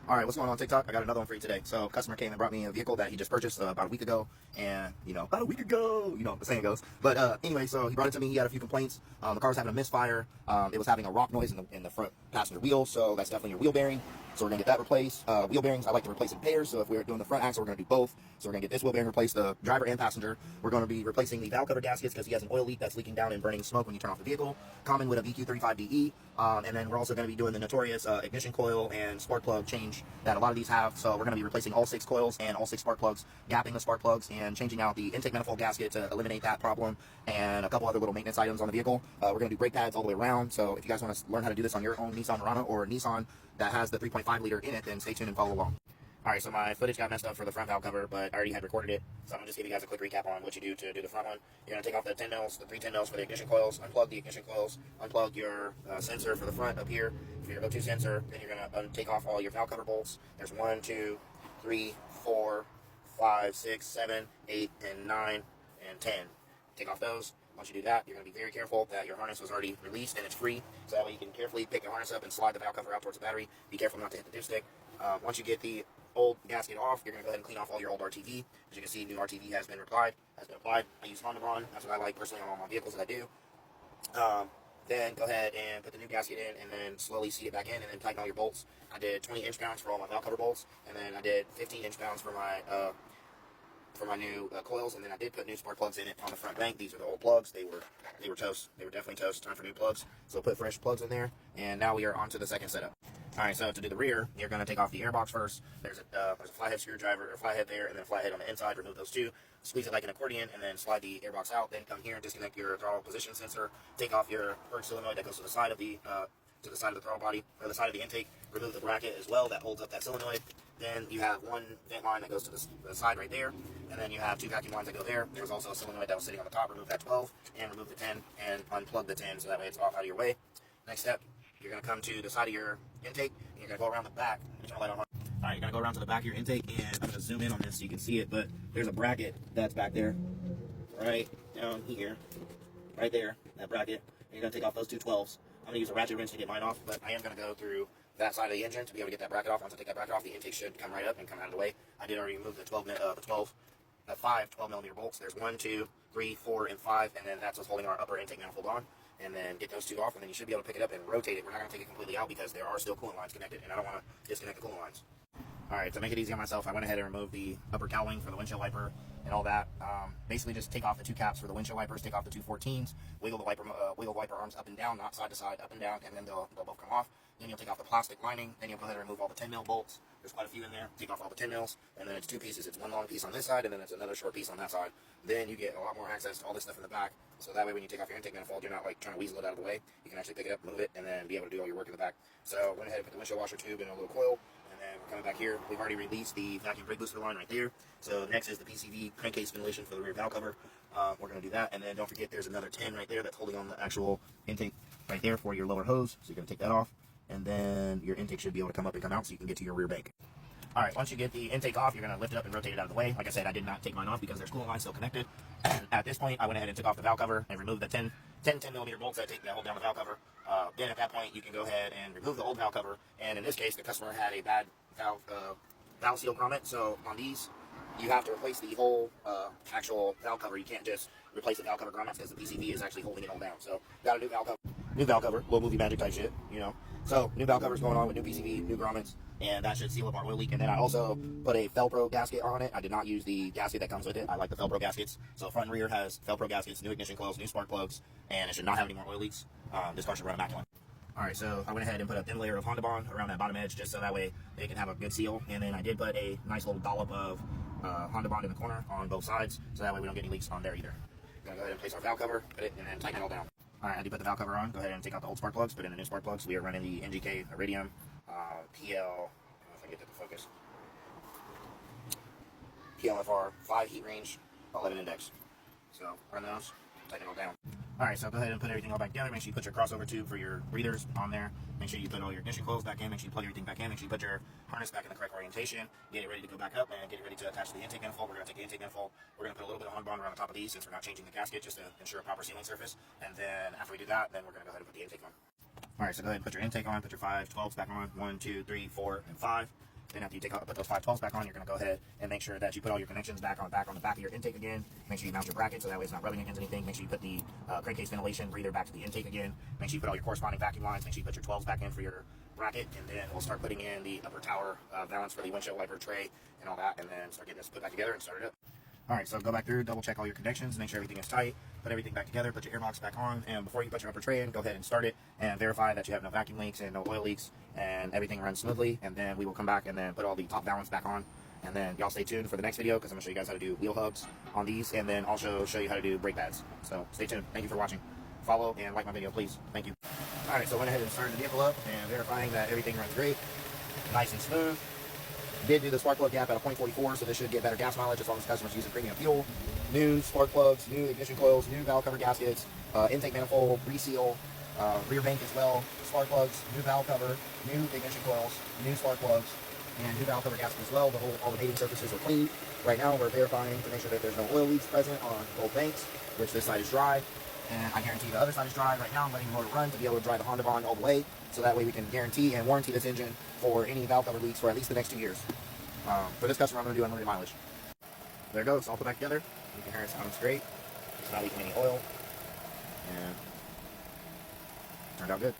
Alright, what's going on TikTok? I got another one for you today. So, customer came and brought me a vehicle that he just purchased about a week ago. And, about a week ago, the saying goes. But anyway, so he brought it to me. He had a few complaints. The car was having a misfire. It was having a rock noise in the front passenger wheel. So, that's definitely your wheel bearing. So, we're going to get that replaced. Wheel bearings, I like to replace in pairs. So, if we're doing the front axle, we're going to do both. So, we're going to get this wheel bearing replaced, the driver and passenger. We're going to be replacing the valve cover gaskets because he has an oil leak that's leaking down and burning smoke when you turn off the vehicle. Common with a VQ35DE. And then we're also going to be doing the notorious ignition coil and spark plug change that a lot of these have. So we're going to be replacing all 6 coils and all 6 spark plugs, gapping the spark plugs, and changing out the intake manifold gasket to eliminate that problem, and a couple other little maintenance items on the vehicle. We're going to do brake pads all the way around. So if you guys want to learn how to do this on your own Nissan Murano or Nissan that has the 3.5 liter in it, then stay tuned and follow along. Alright, so my footage got messed up for the front valve cover, but I already had recorded it. So I'm going to just give you guys a quick recap on what you do to do the front one. You're going to take off the 10 mils, the 3 10 mils for the ignition coils, unplug the ignition coils, unplug your sensor for the front up here, for your O2 sensor. Then you're going to take off all your valve cover bolts. There's 1, 2, 3, 4, 5, 6, 7, 8, and 9, and 10. Take off those. Once you do that, you're going to be very careful that your harness was already released and it's free. So that way you can carefully pick the harness up and slide the valve cover out towards the battery. Be careful not to hit the dipstick. Once you get the old gasket off, you're going to go ahead and clean off all your old RTV. As you can see, new RTV has been applied. I use Honda Bond. That's what I like personally on all my vehicles that I do. Then go ahead and put the new gasket in and then slowly seat it back in and then tighten all your bolts. I did 20 inch pounds for all my valve cover bolts, and then I did 15 inch pounds for my new coils, and then I did put new spark plugs in it on the front bank. These are the old plugs. They were toast. They were definitely toast. Time for new plugs. So put fresh plugs in there, and now we are on to the second setup. Alright, so to do the rear, you're going to take off the airbox first. There's a flathead screwdriver, or flathead there, and then a flathead on the inside. Remove those two. Squeeze it like an accordion, and then slide the airbox out. Then come here and disconnect your throttle position sensor. Take off your purge solenoid that goes to the side of the throttle body, or the side of the intake. Remove the bracket as well that holds up that solenoid. Then you have one vent line that goes to the side right there, and then you have 2 vacuum lines that go there. There's also a solenoid that was sitting on the top. Remove that 12, and remove the 10, and unplug the 10 so that way it's off out of your way. Next step, you're going to come to the side of your intake, and you're going to go around the back. Alright, you're going to go around to the back of your intake, and I'm going to zoom in on this so you can see it, but there's a bracket that's back there, right down here, right there, that bracket. And you're going to take off those 2 12s. I'm going to use a ratchet wrench to get mine off, but I am going to go through that side of the engine to be able to get that bracket off. Once I take that bracket off, the intake should come right up and come out of the way. I did already remove the 5 12 millimeter bolts. There's 1, 2, 3, 4, and 5, and then that's what's holding our upper intake manifold on. And then get those 2 off, and then you should be able to pick it up and rotate it. We're not going to take it completely out because there are still coolant lines connected, and I don't want to disconnect the coolant lines. Alright, to make it easy on myself, I went ahead and removed the upper cowling for the windshield wiper and all that. Basically just take off the 2 caps for the windshield wipers, take off the 2 14s, wiggle the wiper arms up and down, not side to side, up and down, and then they'll both come off. Then you'll take off the plastic lining, then you'll go ahead and remove all the 10 mil bolts. There's quite a few in there. Take off all the 10 mils, and then it's 2 pieces. It's one long piece on this side, and then it's another short piece on that side. Then you get a lot more access to all this stuff in the back, so that way when you take off your intake manifold, you're not like trying to weasel it out of the way. You can actually pick it up, move it, and then be able to do all your work in the back. So went ahead and put the windshield washer tube in a little coil, and then we're coming back here. We've already released the vacuum brake booster line right there. So next is the PCV crankcase ventilation for the rear valve cover. We're going to do that, and then don't forget there's another 10 right there that's holding on the actual intake right there for your lower hose. So you're going to take that off, and then your intake should be able to come up and come out so you can get to your rear bank. Alright, once you get the intake off, you're going to lift it up and rotate it out of the way. Like I said, I did not take mine off because there's coolant lines still connected. And at this point, I went ahead and took off the valve cover and removed the 10 millimeter bolts that hold down the valve cover. Then at that point, you can go ahead and remove the old valve cover. And in this case, the customer had a bad valve seal grommet. So on these, you have to replace the whole actual valve cover. You can't just replace the valve cover grommets because the PCV is actually holding it all down. So got a new valve cover. New valve cover, little movie magic type shit, So new valve cover's going on with new PCV, new grommets, and that should seal up our oil leak. And then I also put a Felpro gasket on it. I did not use the gasket that comes with it. I like the Felpro gaskets. So front and rear has Felpro gaskets, new ignition coils, new spark plugs, and it should not have any more oil leaks. This car should run immaculate. Alright, so I went ahead and put a thin layer of Honda Bond around that bottom edge just so that way it can have a good seal. And then I did put a nice little dollop of Honda Bond in the corner on both sides so that way we don't get any leaks on there either. We're going to go ahead and place our valve cover, put it, and then tighten it all down. Alright, I did put the valve cover on. Go ahead and take out the old spark plugs, put in the new spark plugs. We are running the NGK Iridium PL, I don't know if I get that to focus, PLFR 5 heat range, 11 index. So run those, tighten it all down. Alright, so go ahead and put everything all back together. Make sure you put your crossover tube for your breathers on there. Make sure you put all your ignition coils back in. Make sure you plug everything back in. Make sure you put your harness back in the correct orientation. Get it ready to go back up and get it ready to attach to the intake manifold. We're going to take the intake manifold. We're going to put a little bit of Honda Bond around the top of these since we're not changing the gasket just to ensure a proper sealing surface. And then after we do that, then we're going to go ahead and put the intake on. Alright, so go ahead and put your intake on. Put your 5 12s back on. 1, 2, 3, 4, and 5. then after you put those 512s back on, you're going to go ahead and make sure that you put all your connections back on the back of your intake again. Make sure you mount your bracket so that way it's not rubbing against anything. Make sure you put the crankcase ventilation breather back to the intake again. Make sure you put all your corresponding vacuum lines. Make sure you put your 12s back in for your bracket, and then we'll start putting in the upper tower valance for the windshield wiper tray and all that, and then start getting this put back together and start it up. Alright, so go back through, double check all your connections, make sure everything is tight, put everything back together, put your air box back on, and before you put your upper tray in, go ahead and start it and verify that you have no vacuum leaks and no oil leaks and everything runs smoothly, and then we will come back and then put all the top valance back on. And then y'all stay tuned for the next video because I'm going to show you guys how to do wheel hubs on these, and then also show you how to do brake pads. So stay tuned. Thank you for watching. Follow and like my video, please. Thank you. Alright, so I went ahead and started the vehicle up and verifying that everything runs great, nice and smooth. Did do the spark plug gap at a 0.44, so this should get better gas mileage as long as the customer's using premium fuel. New spark plugs, new ignition coils, new valve cover gaskets, intake manifold, reseal, rear bank as well, spark plugs, new valve cover, new ignition coils, new spark plugs, and new valve cover gasket as well. All the mating surfaces are clean. Right now we're verifying to make sure that there's no oil leaks present on both banks, which this side is dry, and I guarantee the other side is dry. Right now I'm letting the motor run to be able to drive the Honda Bond all the way, so that way we can guarantee and warranty this engine for any valve cover leaks for at least the next 2 years. For this customer, I'm going to do unlimited mileage. There it goes, all put back together. You can hear it sounds great. It's not leaking any oil, and turned out good.